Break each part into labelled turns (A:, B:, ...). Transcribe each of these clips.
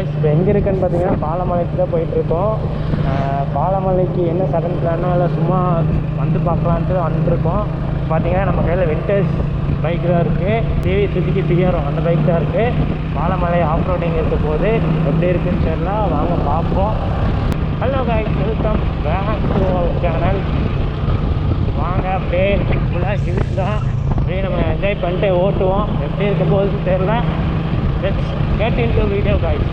A: இப்போ எங்கே இருக்குன்னு பார்த்தீங்கன்னா பாலமலைக்கு தான் போயிட்டுருக்கோம். பாலமலைக்கு என்ன சடன் பிளானோ இல்லை சும்மா வந்து பார்க்கலான்ட்டு வந்துருக்கோம். பார்த்தீங்கன்னா நம்ம கையில் விண்டேஜ் பைக் தான் இருக்குது. டிவி சுற்றிக்கு பியரும் அந்த பைக் தான் இருக்குது. பாலமலை ஆஃப் ரோடிங் இருக்க போது எப்படி இருக்குன்னு தெரியல, வாங்க பார்ப்போம். Hello guys, welcome back to our channel. வாங்க அப்படியே ஃபுல்லாக ஹில்ஸ் தான், அப்படியே நம்ம என்ஜாய் பண்ணிட்டு ஓட்டுவோம். எப்படி இருக்க போகுதுன்னு தெரியல. Let's get into video guys.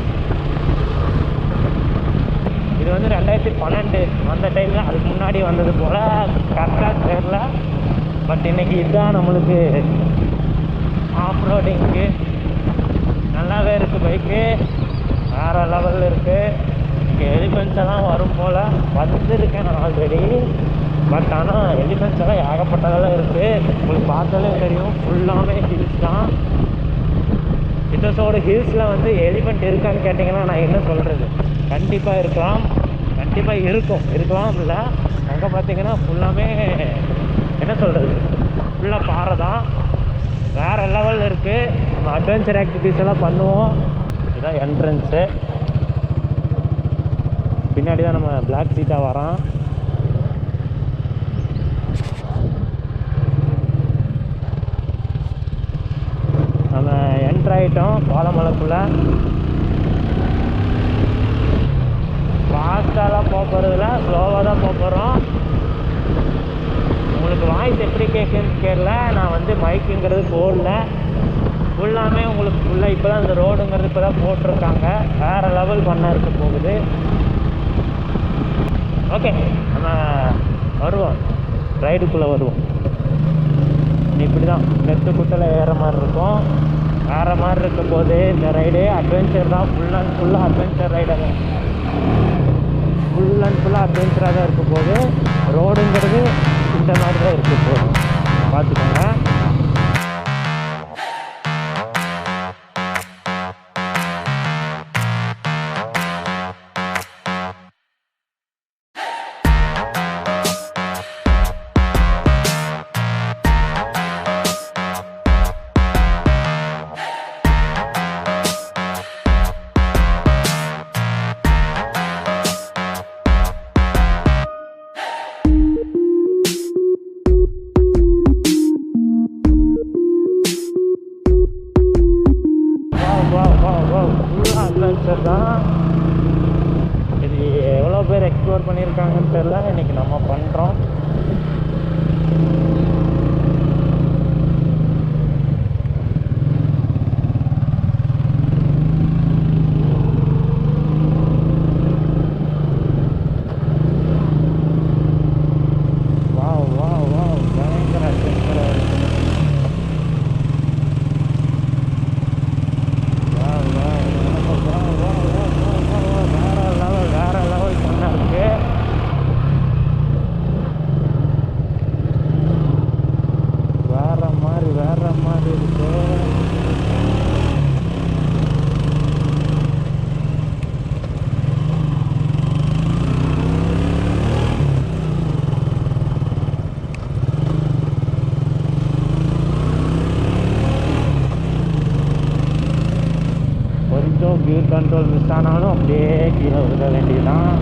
A: இது வந்து 2012 அந்த டைமில், அதுக்கு முன்னாடி வந்தது போல் கரெக்டாக தெரியல. பட் இன்றைக்கி இதுதான் நம்மளுக்கு ஆஃப் ரோடிங்க்கு நல்லாவே இருக்குது. பைக்கு வேறு லெவலில் இருக்குது. இங்கே எலிஃபென்ட்ஸ் எல்லாம் வரும் போல் வந்துருக்கேன் நான் ஆல்ரெடி. பட் ஆனால் எலிஃபென்ட்ஸ் எல்லாம் ஏகப்பட்டதெல்லாம் இருக்குது. உங்களுக்கு பார்த்தாலே தெரியும், ஃபுல்லாகவே ஹில்ஸ் தான். இதோட ஹில்ஸில் வந்து எலிஃபெண்ட் இருக்கான்னு கேட்டிங்கன்னா நான் என்ன சொல்கிறது, கண்டிப்பாக இருக்கலாம், கண்டிப்பாக இருக்கலாம் இல்லை. அங்கே பார்த்தீங்கன்னா ஃபுல்லாமே என்ன சொல்கிறது, ஃபுல்லாக பாறை தான், வேறு லெவலில் இருக்குது. நம்ம அட்வென்ச்சர் ஆக்டிவிட்டீஸ் எல்லாம் பண்ணுவோம். இதுதான் என்ட்ரன்ஸு. பின்னாடி தான் நம்ம பிளாக் சீட்டா வரோம். நம்ம என்ட்ராயிட்டோம் பாலமலைக்குள்ளே. ஃபாஸ்ட்டாலாம் போகிறதில்ல, ஸ்லோவாக தான் போகிறோம். உங்களுக்கு வாய்ஸ் எப்படி கேட்குன்னு தெரியல. நான் வந்து மைக்குங்கிறது போடல. ஃபுல்லாமே உங்களுக்கு ஃபுல்லாக இப்போ தான் இந்த ரோடுங்கிறது இப்போ தான் போட்டிருக்காங்க. வேறு லெவல் பண்ண இருக்க போகுது. ஓகே, நம்ம வருவோம், ரைடுக்குள்ளே வருவோம். இப்படி தான் நெத்து குட்டில் ஏற மாதிரி இருக்கும். வேறு மாதிரி இருக்கும் போது இந்த ரைடு அட்வென்ச்சர் தான். ஃபுல் அண்ட் ஃபுல்லாக அட்வென்ச்சர் ரைடாக, ஃபுல் அண்ட் ஃபுல்லாக அட்வென்ச்சராக தான் இருக்கும் போது. ரோடுங்கிறது இந்த மாதிரி தான் இருக்க போகும், பார்த்துக்கோங்க. ஃபுல்லாக அட்வென்ச்சர் தான். இது எவ்வளோ பேர் எக்ஸ்ப்ளோர் பண்ணியிருக்காங்கன்னு தெரியல. இன்றைக்கி நம்ம பண்ணுறோம். கியர் கண்ட்ரோல் மிஸ் ஆனாலும் அப்படியே கீழே விட வேண்டியதுதான்.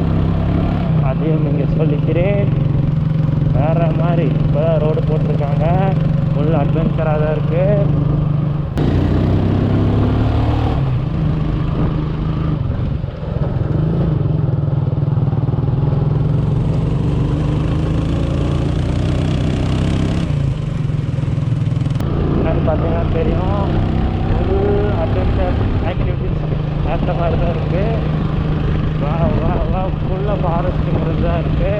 A: அதையும் இங்கே சொல்லிக்கிறேன். வேறு மாதிரி இப்போ ரோடு போட்டிருக்காங்க. ஃபுல் அட்வென்ச்சராக தான் இருக்குது. பார்த்தீங்கன்னா தெரியும், ஃபுல் அட்வென்ச்சர் ஆக்டிவிட்டிஸ் ஏற்ற மாதிரி தான் இருக்குது. ஃபுல்லாக ஃபாரஸ்ட்டுங்கிறது தான் இருக்குது.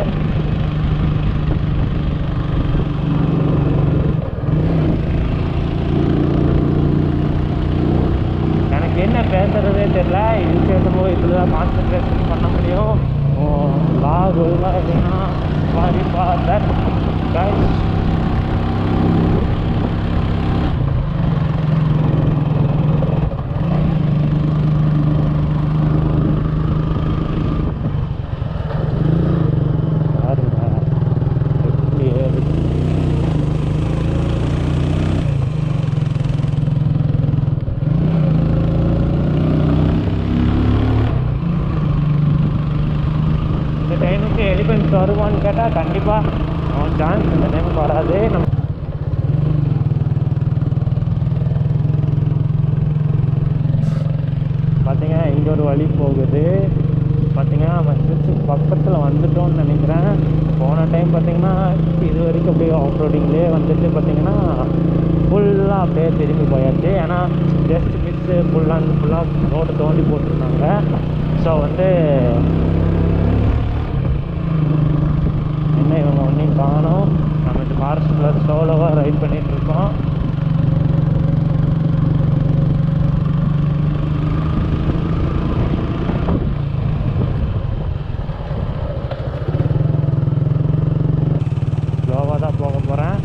A: எனக்கு என்ன பேசுகிறதே தெரியல. இது சேர்த்தும்போது இதில் தான் கான்சன்ட்ரேஷன் பண்ண முடியும். லாக் ஒழுங்காக இருக்குன்னா சாரி ஃபார் தட் கைஸ். வருமானு கேட்டால் கண்டிப்பாக அவன் சான்ஸ் இந்த டைமுக்கு வராது. பார்த்தீங்கன்னா இங்கே ஒரு வழி போகுது. பார்த்தீங்கன்னா நம்ம திருச்சிக்கு பக்கத்தில் வந்துட்டோம்னு நினைக்கிறேன். போன டைம் பார்த்தீங்கன்னா இது வரைக்கும் அப்படியே ஆஃப் ரோடிங்லேயே வந்துட்டு பார்த்தீங்கன்னா ஃபுல்லாக அப்படியே திரும்பி போயாச்சு. ஏன்னா ஜஸ்ட் மிஸ்ஸு ஃபுல்லாக ரோடு தோண்டி போட்டிருந்தாங்க. ஸோ வந்து என்ன இவங்க ஒன்றையும் காணும். நம்ம இந்த ஃபாரஸ்ட்டில் ஸ்லோவாக ரைட் பண்ணிகிட்ருக்கோம். ஸ்லோவாக தான் போக போகிறேன்.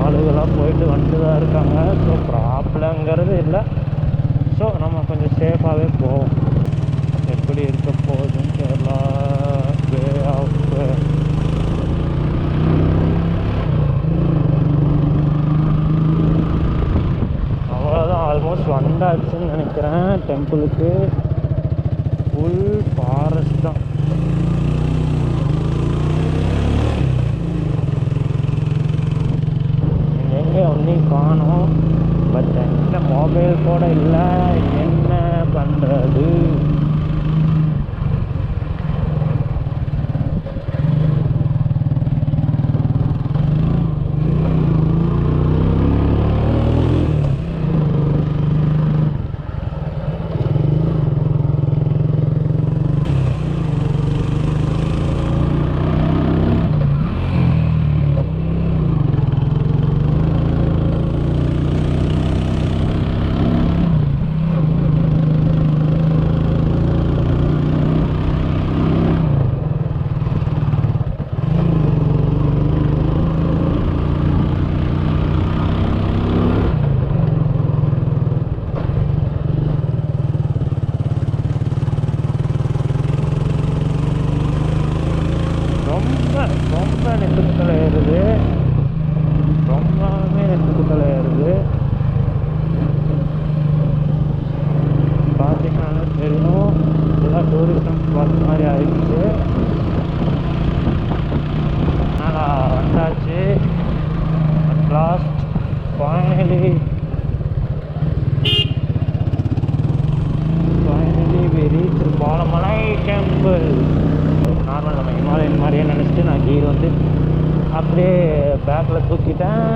A: ஆளுகளாக போயிட்டு வந்துட்டு தான் இருக்காங்க. ஸோ ப்ராப்ளங்கிறது இல்லை. ஸோ நம்ம கொஞ்சம் சேஃபாகவே போவோம். எப்படி இருக்க போகுதுன்னு கேரளா வே ஆஃப் அவ்வளோதான். ஆல்மோஸ்ட் வந்தாச்சுன்னு நினைக்கிறேன். டெம்பிளுக்கு ஃபுல் ஃபாரஸ்ட் தான். எங்கே ஒன்றையும் காணும். பட் என்கிட்ட மொபைல் கூட இல்லை. என்ன பண்ணுறது? ரொம்ப நெட்டுக்குத்தலை ஏறுது. ரொம்பவே நெட்டுக்குத்தலை ஏறுது. பார்த்தீங்கன்னா தெரியும் ஃபுல்லாக டூரிசம் ஸ்பாட் மாதிரி ஆயிடுச்சு. ஆனால் வந்தாச்சு. At last finally we reached Palamalai temple. Normal நம்ம ஹிமாலயன் மாதிரியே நினச்சிட்டு நான் கீர் வந்து அப்படியே பேக்கில் தூக்கிட்டேன்.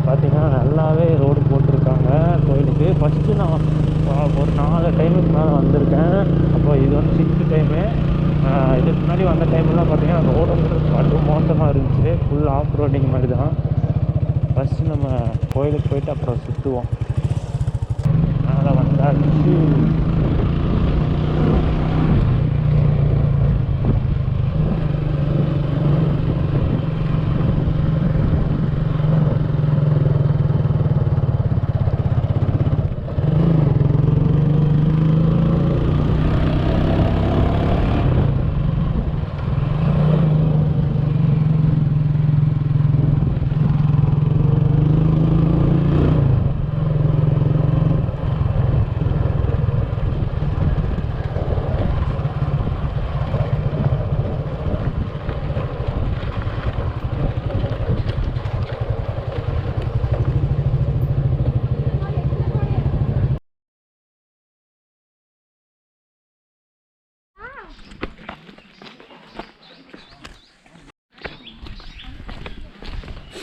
A: பார்த்திங்கன்னா நல்லாவே ரோடு போட்டிருக்காங்க கோயிலுக்கு. ஃபஸ்ட்டு நான் ஒரு 4 டைமுக்கு மேலே வந்திருக்கேன். அப்போ இது வந்து 6th டைமு. இதுக்கு முன்னாடி வந்த டைம்லாம் பார்த்திங்கன்னா ரோடு வந்து கடும் மோசமாக இருந்துச்சு. ஃபுல் ஆஃப் ரோடிங் மாதிரி தான். ஃபஸ்ட்டு நம்ம கோயிலுக்கு போயிட்டு அப்புறம் சுற்றுவோம். அதனால் வந்தாச்சு.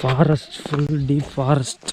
A: Forest, full deep forest.